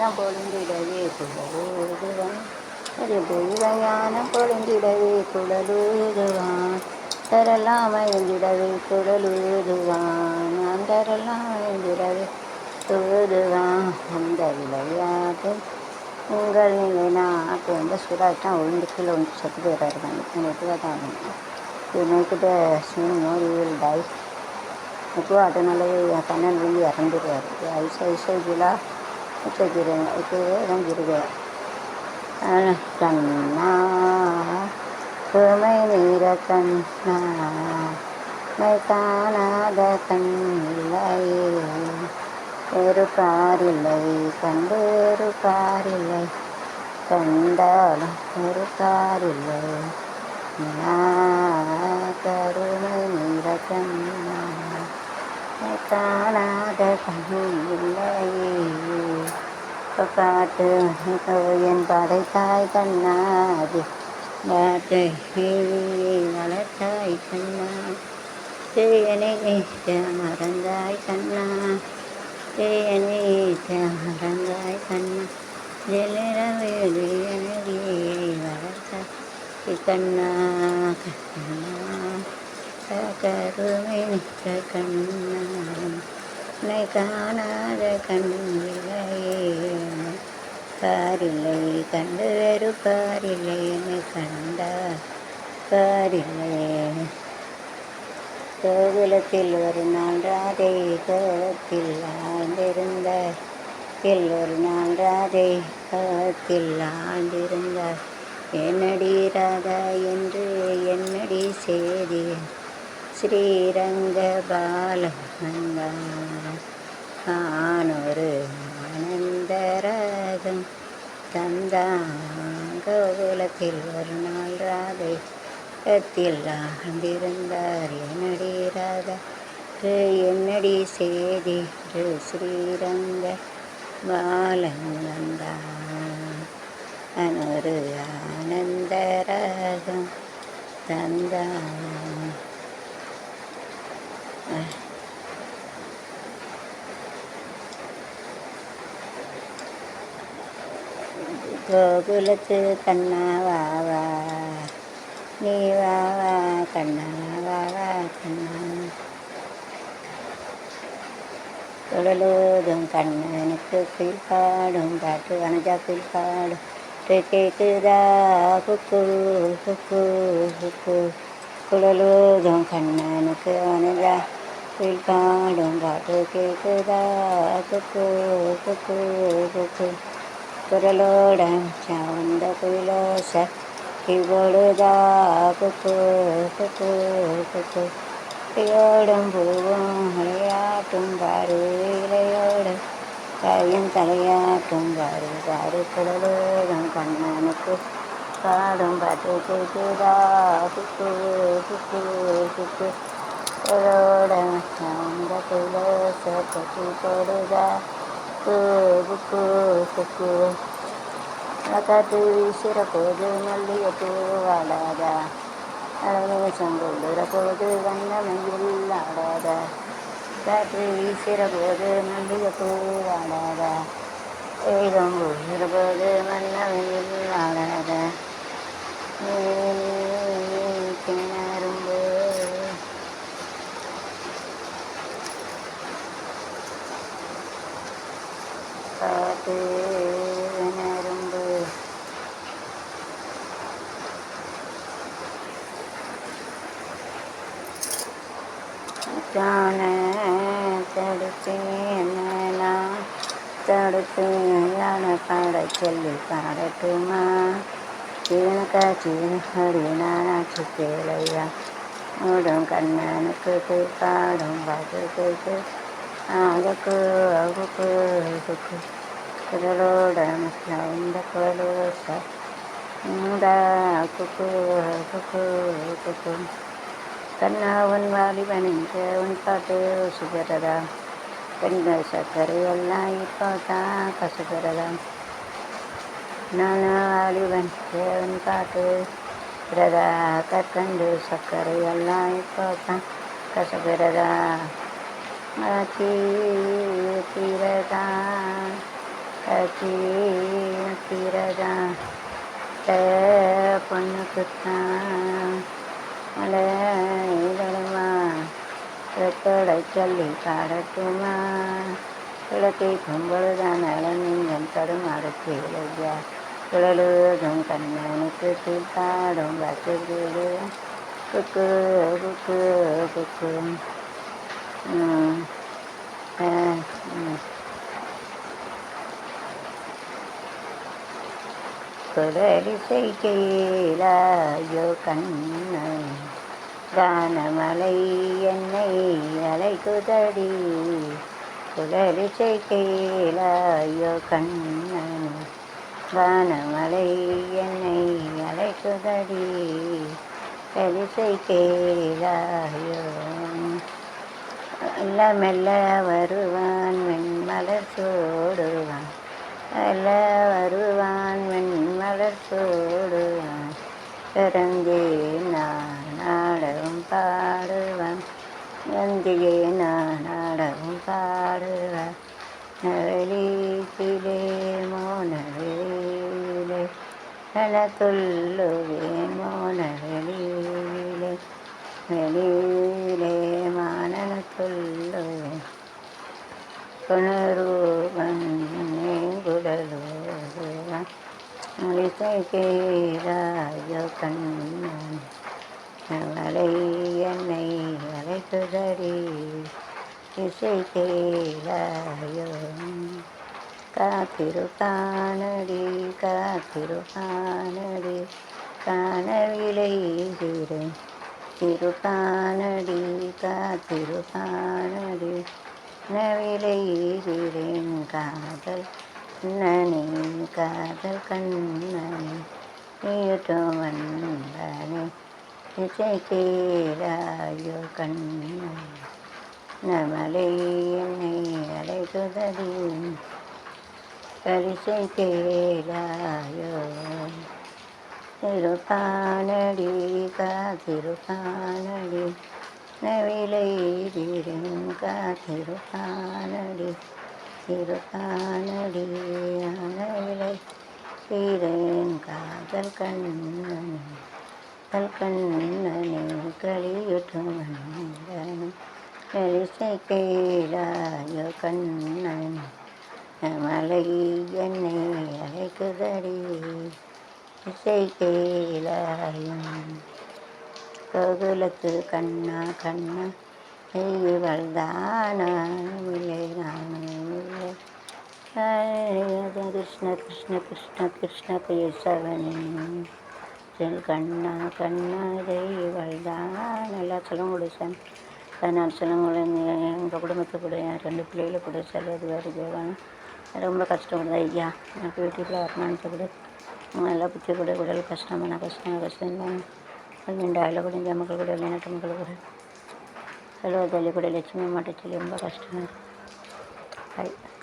ஞானம் பொழிந்திடவே குழலூதுவான் ஒரு தெய்வ ஞானம் பொழிந்திடவே குழலூதுவான் தரலாம் மயந்திடவே குழலூதுவான் நான் தரலாம் மயந்திடவே தூதுவான் அந்த விளையாட்டு உங்கள் நிலை நாட்டு வந்து சூடாட்டம் விழுந்து கீழே வந்து செத்து போயிடுறாரு எனக்கு தான் இன்னைக்கிட்ட மோடி வில் டை இப்போ அதனாலே என் கண்ணன் வந்து இறந்துடுவார் ஐசைலாம் வச்சுக்கிறேன் இப்போ இறங்கிடுவேன் கண்ணா குமை நீர கண்ணா மை காணாத கண்ணில்லையே ஒரு பாரில்லை கண்டு ஒரு பாரில்லை கண்டாலும் ஒரு பாரில்லை கருணை நீர கண்ணா மை காணாத கண்ணில்லையே காட்டு என் படைத்தாய் கண்ணாது பாட்டை வளர்த்தாய் கண்ணா தேயனை மறந்தாய் கண்ணா தேயனை மறந்தாய் கண்ணா ஜெலரவேலி எனகே வளர்த்தாய் கண்ணா கண்ணா கருமை நிற்க கண்ணா உன்னை காணாத கண்ணில்லையே பாரில்லை கண்டு வேறு பாரில்லை என்னை கண்டா பாரில்லை கோகுலத்தில் ஒரு நாள் ராதை கோலத்தில் ஆழ்ந்திருந்த ஒரு நாள் ராதை கோலத்தில் ஆழ்ந்திருந்தார் என்னடி ராதா என்று என்னடி செய்தி ஸ்ரீரங்க பாலம் ஆனொரு ஆனந்தராகம் தந்தாங்கோகுலத்தில் ஒரு நாள் ராதை கத்தில் ஆழ்ந்திருந்தார் என்னடி ராதா என்னடி செய்தி ஸ்ரீரங்க பாலம் அனொரு ஆனந்தராகம் தந்தான் கோகுலத்து கண்ணா வாவா நீ வாவா கண்ணா வாவா கண்ணா குழலோதும் கண்ணனுக்கு குயில் பாடும் பாட்டு வனஜா குயில் பாடும் கேக்குதா குக்கு குக்கு குக்கு குழலோதும் கண்ணனுக்கு வனஜா குயில் பாடும் பாட்டு கேக்குதா குக்கு குக்கு குக்கு குரலோட சாவந்த குயிலோச இவொழுதா குக்கு குக்கு குக்கு இலையோடும் பூவும் விளையாட்டும் பாரு இலையோடு கையும் தலையாட்டும் பாரு பாரு குழலோடும் கண்ணனுக்கு பாடும் பாட்டு கேக்குதா குக்கு குக்கு குக்கு குரலோட சாவந்த குயிலோச கட்டி போடுதா குக்கு குக்கு காற்று வீசுகிற போது மல்லிகைப்பூ வாடாதா அழகேசம் கொள்ளுற போது வண்ணமையில் ஆடாதா காற்று வீசுகிற போது மல்லிகைப்பூ வாடாதா ஏகம் கொள்ளுற போது வண்ணமையில் ஆடாதா கிணறும்பு காற்று நரும்பு காண தடுப்பேன் நான் தடுப்பேன் யானை பாட சொல்லி பாடட்டுமா சீனக்கா சீனடி நானாச்சு கேளையா மூடும் கண்ணனுக்கு போய் பாடும் பாட்டு கேட்டு அதுக்கு அவுக்கு அதுக்கு குரலோட இந்த குரலோச இந்த குக்கு குக்கு குக்கு கண்ணாவன் வாலிபனின் உன் பாட்டு சுபரதா பெண்கள் சர்க்கரை எல்லாம் இப்போ தான் கசுபரதா நானும் வாலிபன் தேவன் பாட்டு பிரதா கற்கண்டு சர்க்கரை எல்லாம் இப்போ தான் கசுபரதா தீரதா தீரதான் பொண்ணுக்குத்தான் மலை இதழுமா ரத்தோட சொல்லி பாடட்டுமா விளக்கை கும்பொழுதான் நலனீங்கம் தடுமாறுக்கு இளையா சுழலுதும் கண்ணனுக்கு தீர்த்தாடும் வாக்குகளு குக்கு குக்கு குக்கு குரலிசை கேளாயோ கண்ணன் கானமலை என்னை அலைக்குதடி குரலிசை கேளாயோ கண்ணன் கானமலை என்னை அலைக்குதடி கலிசை கேளாயோ மெல்ல மெல்ல வருவான் வெண்மலர் சூடுவான் மெல்ல வருவான் வெண்மலர் சூடுவான் பிறந்தே நான் நாடகம் பாடுவான் நந்தியே நான் நாடகம் பாடுவான் நவலீசிலே மோனவெளியிலே என சொல்லுவேன் மோனவெளியிலே வெளியிலே மானன சொல்லுவேன் புனரூபன் குடலோடுவான் மொழிசை கேளாயோ கண்ணன் மலை என்னை அழைக்குதடி இசை கேளாயோ காத்திருப்பானடி காத்திருப்பானடி காணவிலை திருப்பானடி காத்திருப்பானடி நவிலைகிறேன் காதல் கண்ணனே காதல் கண்ணனே நீட்டும் வந்தானே இசை கேளாயோ கண்ணன் நமலை என்னை அழைக்குதடி பரிசை கேளாயோ திருப்பானடி காத்திருப்பானடி நவிலைகிறேன் காத்திருப்பானடி திருப்பானடி நவிலை தீரேன் காதல் கண்ணனே கண்ணனே களியுற்றும் வந்தனே பரிசை கேளாயோ கண்ணன் மலை என்னை அழைக்குதடி இசை கேளாயும் கோகுலத்து கண்ணா கண்ணா இவள் தானா இல்லை நானும் இல்லை கிருஷ்ண கிருஷ்ண கிருஷ்ண கிருஷ்ண கேசவனே செல் கண்ணா கண்ணா இவள் தான் நல்லா சொல்ல முடியும் நான் சொல்லுங்க எங்கள் குடும்பத்தை கூட என் 2 பிள்ளைகளை கூட செல்வது வேறு தேவான ரொம்ப கஷ்டப்படுது ஐயா எனக்கு வீட்டுக்குள்ளே வரணும்னு கூட நல்லா புத்தி கூட உடல் கஷ்டமான கஷ்டம் தான் ஹஸ்பண்ட் அதில் கூட இந்த மக்கள் கூட வெளிநாட்டு மக்கள் கூட செலவு தள்ளி கூட லட்சுமி மாட்டை சொல்லி ரொம்ப கஷ்டமாக இருக்குது.